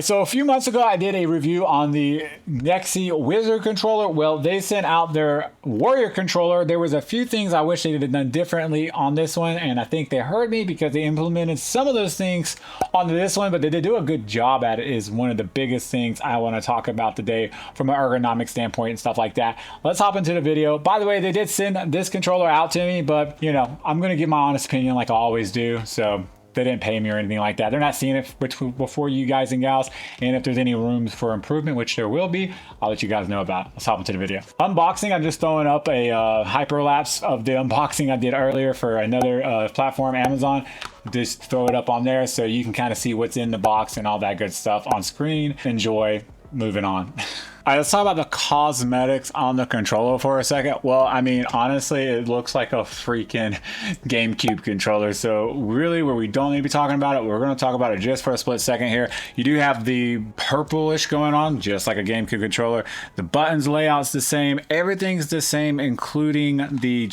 So a few months ago, I did a review on the NYXI Wizard controller. Well, they sent out their Warrior controller. There was a few things I wish they had done differently on this one, and I think they heard me because they implemented some of those things onto this one, but they did do a good job at it is one of the biggest things I want to talk about today from an ergonomic standpoint and stuff like that. Let's hop into the video. By the way, they did send this controller out to me, but you know, I'm going to give my honest opinion like I always do. So they didn't pay me or anything like that. They're not seeing it before you guys and gals. And if there's any rooms for improvement, which there will be, I'll let you guys know about. Let's hop into the video. Unboxing, I'm just throwing up a hyperlapse of the unboxing I did earlier for another platform, Amazon. Just throw it up on there so you can kind of see what's in the box and all that good stuff on screen. Enjoy. Moving on. All right, let's talk about the cosmetics on the controller for a second. Well, I mean, honestly, it looks like a freaking GameCube controller. So really, where we don't need to be talking about it, we're going to talk about it just for a split second here. You do have the purplish going on, just like a GameCube controller. The buttons layout's the same. Everything's the same, including the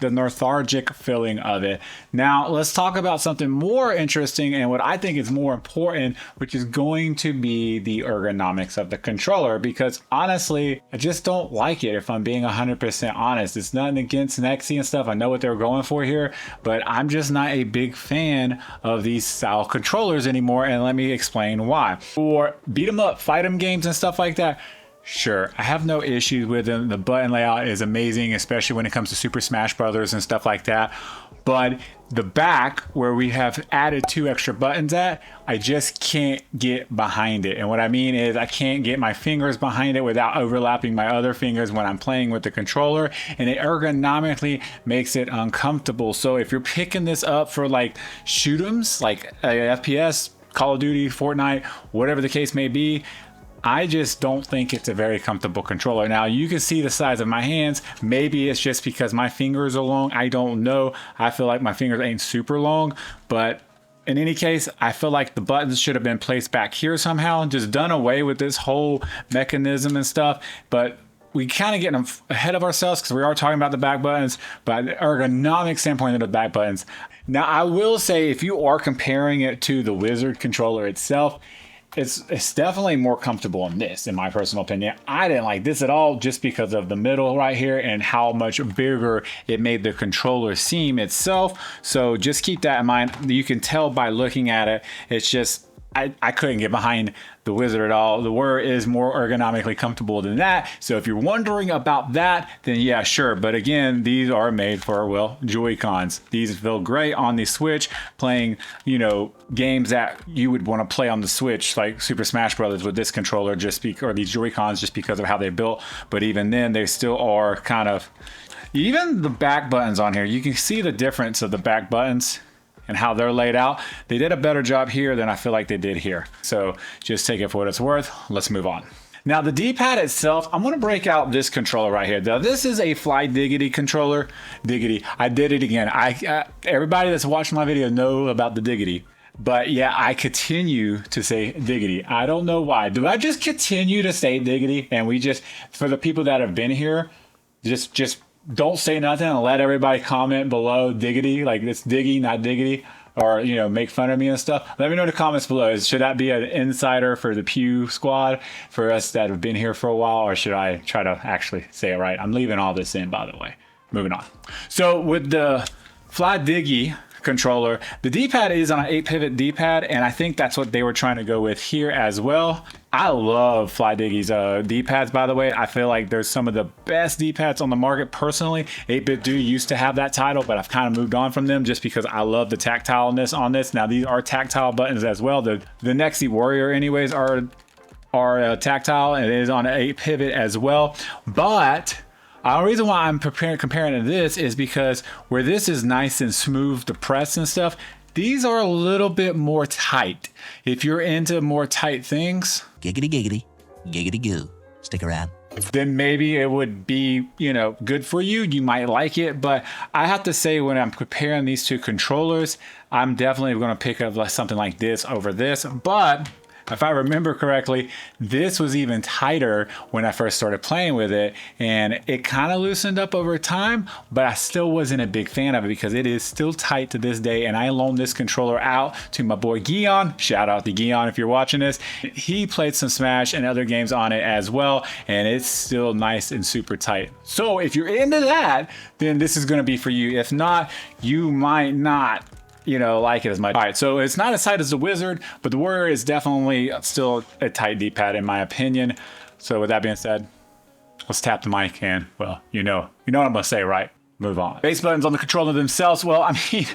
lethargic feeling of it. Now let's talk about something more interesting and what I think is more important, which is going to be the ergonomics of the controller, because honestly, I just don't like it, if I'm being 100% honest. It's nothing against NYXI and stuff. I know what they're going for here, but I'm just not a big fan of these style controllers anymore, and let me explain why. For beat 'em up, fight 'em games and stuff like that, sure, I have no issues with them. The button layout is amazing, especially when it comes to Super Smash Brothers and stuff like that. But the back, where we have added 2 extra buttons at, I just can't get behind it. And what I mean is I can't get my fingers behind it without overlapping my other fingers when I'm playing with the controller. And it ergonomically makes it uncomfortable. So if you're picking this up for like shoot 'ems, like FPS, Call of Duty, Fortnite, whatever the case may be, I just don't think it's a very comfortable controller. Now you can see the size of my hands. Maybe it's just because my fingers are long. I don't know. I feel like my fingers ain't super long, but in any case, I feel like the buttons should have been placed back here somehow, just done away with this whole mechanism and stuff. But we kind of getting ahead of ourselves because we are talking about the back buttons, but the ergonomic standpoint of the back buttons. Now I will say, if you are comparing it to the Wizard controller itself, it's definitely more comfortable in this, in my personal opinion. I didn't like this at all just because of the middle right here and how much bigger it made the controller seem itself. So just keep that in mind. You can tell by looking at it, it's just, I couldn't get behind the Wizard at all. The Warrior is more ergonomically comfortable than that. So if you're wondering about that, then yeah, sure. But again, these are made for, well, Joy-Cons. These feel great on the Switch, playing, you know, games that you would want to play on the Switch, like Super Smash Brothers with this controller, or these Joy-Cons, just because of how they're built. But even then, they still are kind of, even the back buttons on here, you can see the difference of the back buttons and how they're laid out. They did a better job here than I feel like they did here. So just take it for what it's worth. Let's move on. Now the D-pad itself, I'm gonna break out this controller right here. Now this is a Fly Diggity controller. Diggity, I did it again. Everybody that's watching my video know about the Diggity. But yeah, I continue to say Diggity. I don't know why. Do I just continue to say Diggity? And we just, for the people that have been here, just don't say nothing and let everybody comment below Diggity, like it's Diggy, not Diggity, or, you know, make fun of me and stuff. Let me know in the comments below. Should that be an insider for the Pew squad, for us that have been here for a while, or should I try to actually say it right? I'm leaving all this in, by the way. Moving on. So with the Fly Diggy controller, the D-pad is on an 8-pivot D-pad, and I think that's what they were trying to go with here as well. I love Fly Diggy's D-pads, by the way. I feel like there's some of the best D-pads on the market personally. 8-Bit Do used to have that title, but I've kind of moved on from them just because I love the tactileness on this. Now these are tactile buttons as well. The NYXI Warrior anyways are tactile, and it is on an 8-pivot as well. But the reason why I'm comparing to this is because where this is nice and smooth to press and stuff, these are a little bit more tight. If you're into more tight things, giggity giggity, giggity goo, stick around, then maybe it would be, you know, good for you. You might like it, but I have to say, when I'm comparing these two controllers, I'm definitely going to pick up something like this over this. But If I remember correctly, this was even tighter when I first started playing with it, and it kind of loosened up over time, but I still wasn't a big fan of it because it is still tight to this day. And I loaned this controller out to my boy Guion. Shout out to Guion if you're watching this. He played some Smash and other games on it as well, and it's still nice and super tight. So if you're into that, then this is going to be for you. If not, you might not, you know, like it as much. All right, so it's not as tight as the Wizard, but the Warrior is definitely still a tight D-pad in my opinion. So with that being said, let's tap the mic and, well, you know what I'm gonna say, right? Move on. Base buttons on the controller themselves. Well, I mean,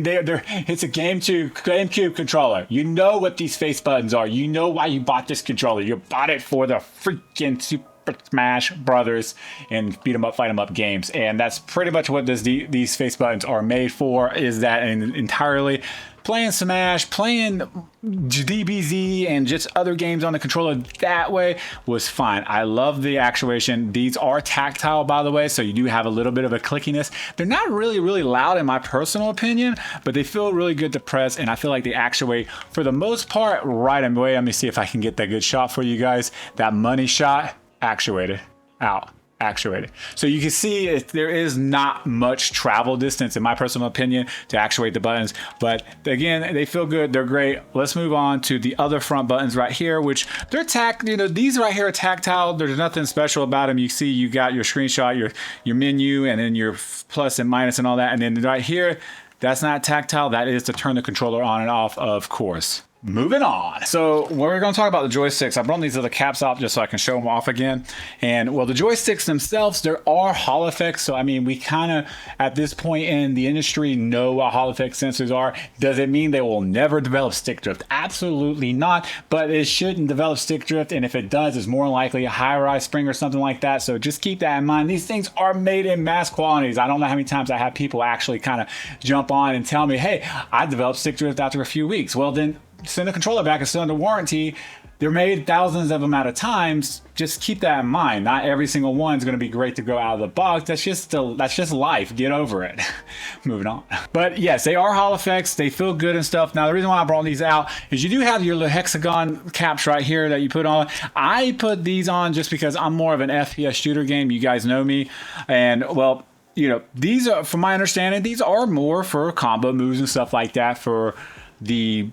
it's a GameCube controller. You know what these face buttons are. You know why you bought this controller. You bought it for the freaking Super Smash Brothers and beat 'em up, fight 'em up games, and that's pretty much what these face buttons are made for. Is that entirely playing Smash, playing DBZ, and just other games on the controller that way was fine. I love the actuation. These are tactile, by the way, so you do have a little bit of a clickiness. They're not really loud in my personal opinion, but they feel really good to press, and I feel like they actuate for the most part right away. Let me see if I can get that good shot for you guys. That money shot. Actuated, out, actuated. So you can see there is not much travel distance in my personal opinion to actuate the buttons, but again, they feel good, they're great. Let's move on to the other front buttons right here, which they're these right here are tactile. There's nothing special about them. You see you got your screenshot, your menu, and then your plus and minus and all that, and then right here, that's not tactile. That is to turn the controller on and off, of course. Moving on. So we're going to talk about the joysticks. I brought these other caps out just so I can show them off again. And well, the joysticks themselves, there are Hall effects. So I mean, we kind of at this point in the industry know what Hall effect sensors are. Does it mean they will never develop stick drift? Absolutely not. But it shouldn't develop stick drift. And if it does, it's more likely a high-rise spring or something like that. So just keep that in mind. These things are made in mass quantities. I don't know how many times I have people actually kind of jump on and tell me, hey, I developed stick drift after a few weeks. Well, then send the controller back. It's still under warranty. They're made thousands of them at a time. Just keep that in mind. Not every single one is going to be great to go out of the box. That's just life. Get over it. Moving on. But yes, they are Hall effects. They feel good and stuff. Now the reason why I brought these out is you do have your little hexagon caps right here that you put on. I put these on just because I'm more of an FPS shooter game. You guys know me, and well, you know, these are, from my understanding, these are more for combo moves and stuff like that, for the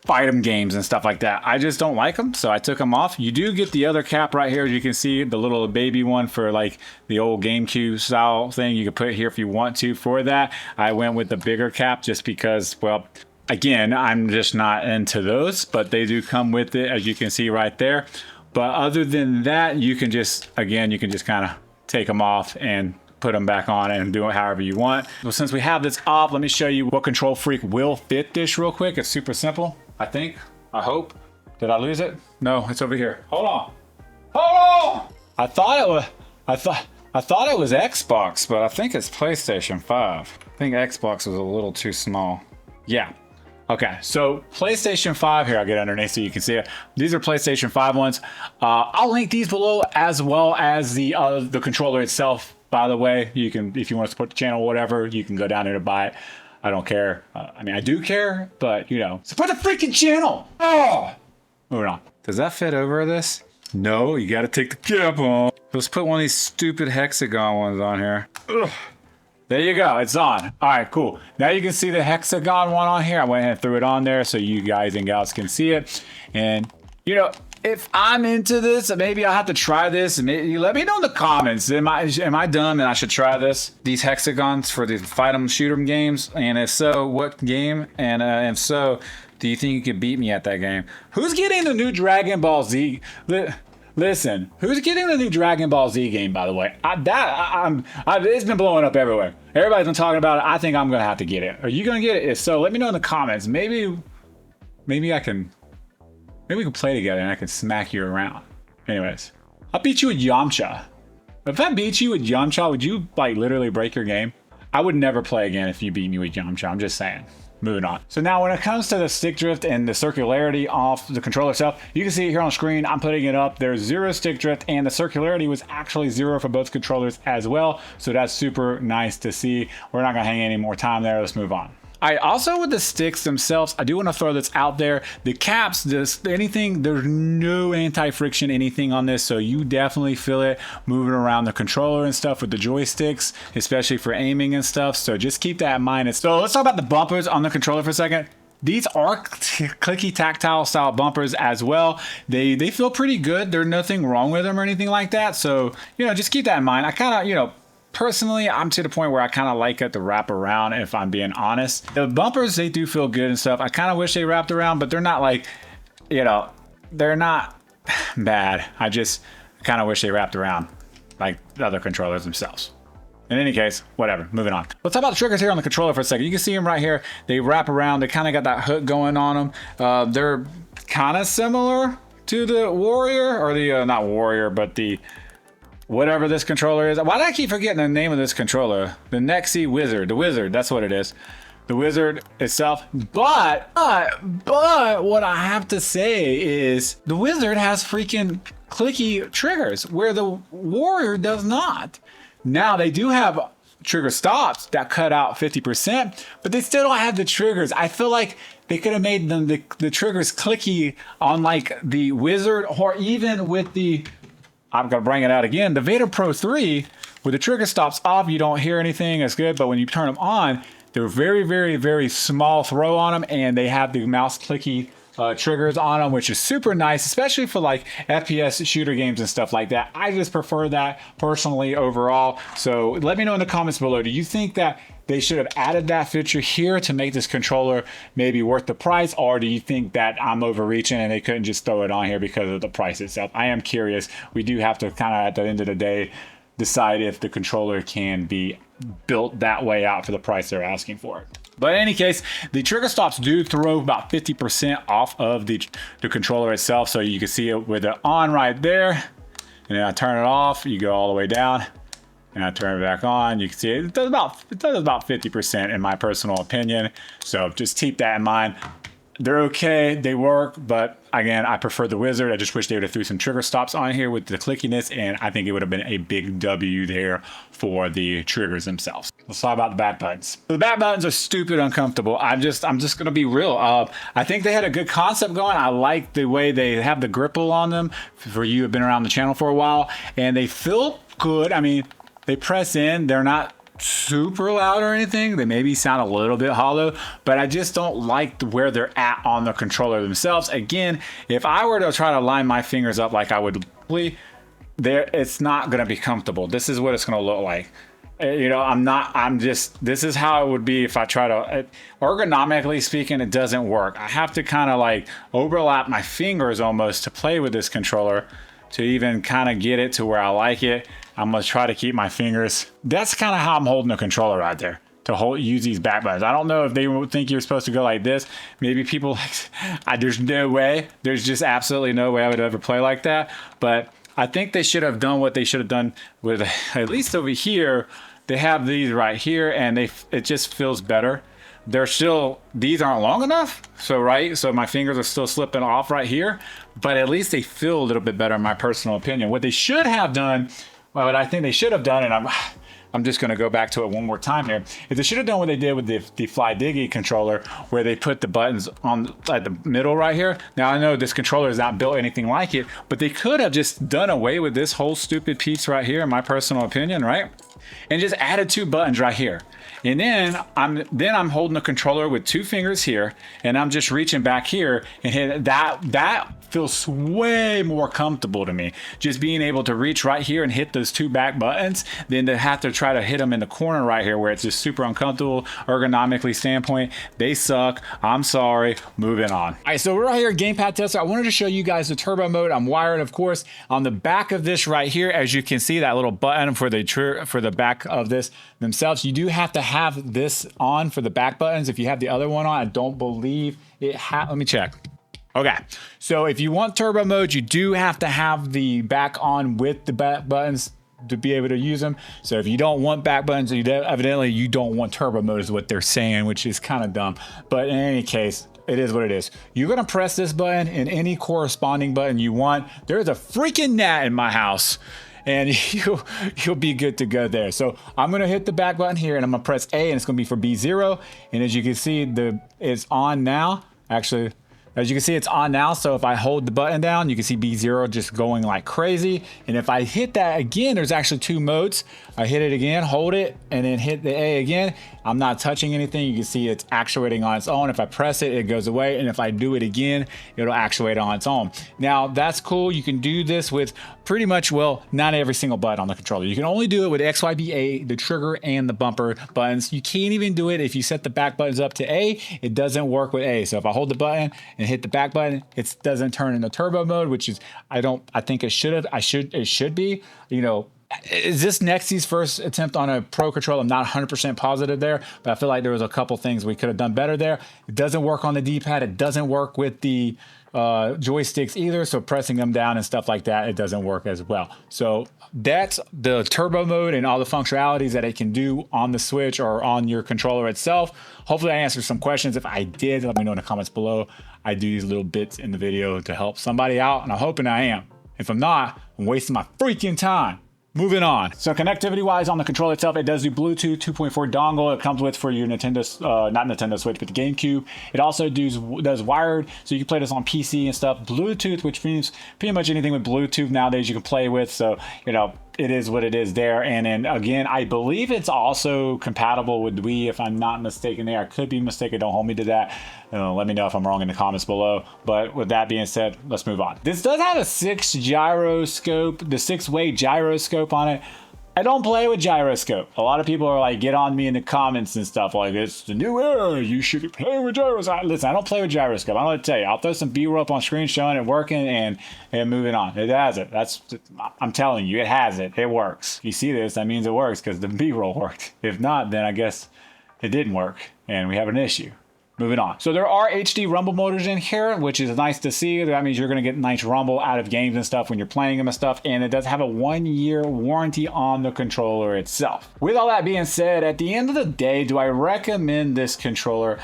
fight 'em games and stuff like that. I just don't like them, so I took them off. You do get the other cap right here, as you can see, the little baby one for like the old GameCube style thing. You can put it here if you want to. For that, I went with the bigger cap just because, well, again, I'm just not into those, but they do come with it, as you can see right there. But other than that, you can just, again, you can just kind of take them off and put them back on and do it however you want. Well, since we have this off, let me show you what Control Freak will fit this real quick. It's super simple, I think. I hope. Did I lose it? No, it's over here. Hold on. Hold on! I thought it was Xbox, but I think it's PlayStation 5. I think Xbox was a little too small. Yeah. Okay, so PlayStation 5 here, I'll get underneath so you can see it. These are PlayStation 5 ones. I'll link these below, as well as the controller itself. By the way, you can, if you want to support the channel or whatever, you can go down there to buy it. I don't care. I mean, I do care, but you know, support the freaking channel. Oh, moving on. Does that fit over this? No, you got to take the cap off. Let's put one of these stupid hexagon ones on here. Ugh. There you go, it's on. All right, cool. Now you can see the hexagon one on here. I went ahead and threw it on there so you guys and gals can see it. And you know, if I'm into this, maybe I'll have to try this. Maybe let me know in the comments. Am I dumb and I should try this? These hexagons for the fight 'em, shoot 'em games? And if so, what game? And if so, do you think you could beat me at that game? Who's getting the new Dragon Ball Z? Listen, who's getting the new Dragon Ball Z game, by the way? It's been blowing up everywhere. Everybody's been talking about it. I think I'm going to have to get it. Are you going to get it? If so, let me know in the comments. Maybe we can play together and I can smack you around. Anyways, I'll beat you with Yamcha. If I beat you with Yamcha, would you like literally break your game? I would never play again if you beat me with Yamcha. I'm just saying. Moving on. So now when it comes to the stick drift and the circularity off the controller itself, you can see it here on screen. I'm putting it up. There's 0 stick drift, and the circularity was actually 0 for both controllers as well. So that's super nice to see. We're not gonna hang any more time there. Let's move on. I also with the sticks themselves, I do want to throw this out there. The caps, anything, there's no anti-friction anything on this, so you definitely feel it moving around the controller and stuff with the joysticks, especially for aiming and stuff. So just keep that in mind. So let's talk about the bumpers on the controller for a second. These are clicky tactile style bumpers as well. They feel pretty good. There's nothing wrong with them or anything like that. So, you know, just keep that in mind. I kind of, you know, personally, I'm to the point where I kind of like it to wrap around, if I'm being honest. The bumpers, they do feel good and stuff. I kind of wish they wrapped around, but they're not like, you know, they're not bad. I just kind of wish they wrapped around like the other controllers themselves. In any case, whatever, moving on. Let's talk about the triggers here on the controller for a second. You can see them right here. They wrap around. They kind of got that hook going on them. They're kind of similar to the Warrior, or the, not Warrior, but the whatever this controller is. Why do I keep forgetting the name of this controller? The NYXI Wizard. The Wizard, that's what it is. The Wizard itself. But what I have to say is the Wizard has freaking clicky triggers where the Warrior does not. Now they do have trigger stops that cut out 50%, but they still don't have the triggers. I feel like they could have made them the triggers clicky on like the Wizard, or even with the, I'm gonna bring it out again, the Vader Pro 3, with the trigger stops off, you don't hear anything as good, but when you turn them on, they're very, very, very small throw on them, and they have the mouse clicky triggers on them, which is super nice, especially for like FPS shooter games and stuff like that. I just prefer that personally overall. So let me know in the comments below, do you think that they should have added that feature here to make this controller maybe worth the price, or do you think that I'm overreaching and they couldn't just throw it on here because of the price itself? I am curious. We do have to kind of at the end of the day decide if the controller can be built that way out for the price they're asking for it. But in any case, the trigger stops do throw about 50% off of the controller itself. So you can see it with it on right there. And then I turn it off, you go all the way down, and I turn it back on. You can see it does about 50% in my personal opinion. So just keep that in mind. They're okay, they work, but again, I prefer the Wizard. I just wish they would have threw some trigger stops on here with the clickiness, and I think it would have been a big W there for the triggers themselves. Let's talk about the back buttons. The back buttons are stupid uncomfortable. I'm just gonna be real. I think they had a good concept going. I like the way they have the gripple on them for you who have been around the channel for a while, and they feel good. I mean, they press in, they're not super loud or anything. They maybe sound a little bit hollow, but I just don't like where they're at on the controller themselves. Again, if I were to try to line my fingers up like I would, it's not going to be comfortable. This is what it's going to look like. You know, this is how it would be if I try to, ergonomically speaking, it doesn't work. I have to kind of like overlap my fingers almost to play with this controller to even kind of get it to where I like it. I'm gonna try to keep my fingers. That's kind of how I'm holding the controller right there, to use these back buttons. I don't know if they would think you're supposed to go like this. Maybe people like, there's no way. There's just absolutely no way I would ever play like that. But I think they should have done what they should have done with, at least over here, they have these right here, and it just feels better. They're still, these aren't long enough. So my fingers are still slipping off right here, but at least they feel a little bit better in my personal opinion. What they should have done, well, what I think they should have done, and I'm just going to go back to it one more time here, is they should have done what they did with the Fly Diggy controller, where they put the buttons on at the middle right here. Now I know this controller is not built anything like it, but they could have just done away with this whole stupid piece right here, in my personal opinion, right? And just added 2 buttons right here. And then I'm holding the controller with 2 fingers here, and I'm just reaching back here and hit that. That feels way more comfortable to me, just being able to reach right here and hit those 2 back buttons, than to have to try to hit them in the corner right here, where it's just super uncomfortable ergonomically standpoint. They suck. I'm sorry. Moving on. All right, so we're right here at Gamepad Tester. I wanted to show you guys the turbo mode. I'm wired, of course, on the back of this right here. As you can see, that little button for the back of this themselves. You do have to have this on for the back buttons. If you have the other one on, I don't believe it let me check. Okay, so if you want turbo mode, you do have to have the back on with the back buttons to be able to use them. So if you don't want back buttons, evidently you don't want turbo mode is what they're saying, which is kind of dumb. But in any case, it is what it is. You're gonna press this button and any corresponding button you want. There's a freaking gnat in my house, and you'll be good to go there. So I'm gonna hit the back button here, and I'm gonna press A, and it's gonna be for B0. And as you can see, it's on now. Actually, as you can see, it's on now. So if I hold the button down, you can see B0 just going like crazy. And if I hit that again, there's actually 2 modes. I hit it again, hold it, and then hit the A again. I'm not touching anything. You can see it's actuating on its own. If I press it, it goes away. And if I do it again, it'll actuate on its own. Now that's cool. You can do this with pretty much, well, not every single button on the controller. You can only do it with XYBA, the trigger and the bumper buttons. You can't even do it if you set the back buttons up to A. It doesn't work with A. So if I hold the button and hit the back button, it doesn't turn into turbo mode, which is, I think it should be, you know. Is this NYXI's first attempt on a pro controller? I'm not 100% positive there, but I feel like there was a couple things we could have done better there. It doesn't work on the D-pad. It doesn't work with the joysticks either. So pressing them down and stuff like that, it doesn't work as well. So that's the turbo mode and all the functionalities that it can do on the Switch or on your controller itself. Hopefully I answered some questions. If I did, let me know in the comments below. I do these little bits in the video to help somebody out, and I'm hoping I am. If I'm not, I'm wasting my freaking time. Moving on. So connectivity wise on the controller itself, it does do Bluetooth 2.4 dongle. It comes with for your Nintendo, not Nintendo Switch, but the GameCube. It also does wired, so you can play this on PC and stuff. Bluetooth, which means pretty much anything with Bluetooth nowadays you can play with. So, you know, it is what it is there. And then again, I believe it's also compatible with Wii, if I'm not mistaken there. I could be mistaken, don't hold me to that. Let me know if I'm wrong in the comments below. But with that being said, let's move on. This does have a 6-way gyroscope on it. I don't play with gyroscope. A lot of people are like, get on me in the comments and stuff like, it's the new era, you should play with gyroscope. Listen, I don't play with gyroscope. I don't know what to tell you. I'll throw some B-roll up on screen showing it working and moving on. It has it. I'm telling you, it has it. It works. If you see this, that means it works because the B-roll worked. If not, then I guess it didn't work and we have an issue. Moving on. So there are HD rumble motors in here, which is nice to see. That means you're going to get nice rumble out of games and stuff when you're playing them and stuff. And it does have a 1-year warranty on the controller itself. With all that being said, at the end of the day, do I recommend this controller?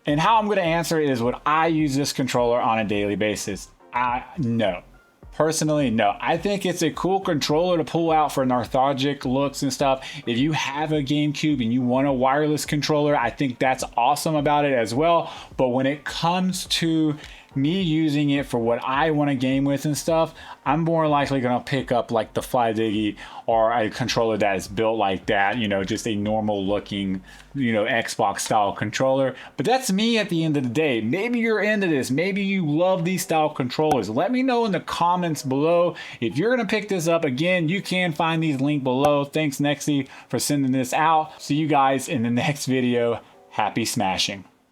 And how I'm going to answer it is, would I use this controller on a daily basis? No. Personally, no. I think it's a cool controller to pull out for nostalgic looks and stuff. If you have a GameCube and you want a wireless controller, I think that's awesome about it as well. But when it comes to me using it for what I want to game with and stuff, I'm more likely going to pick up like the FlyDiggy or a controller that is built like that, you know, just a normal looking, you know, Xbox style controller. But that's me at the end of the day. Maybe you're into this. Maybe you love these style controllers. Let me know in the comments below. If you're going to pick this up, again, you can find these linked below. Thanks, NYXI, for sending this out. See you guys in the next video. Happy smashing.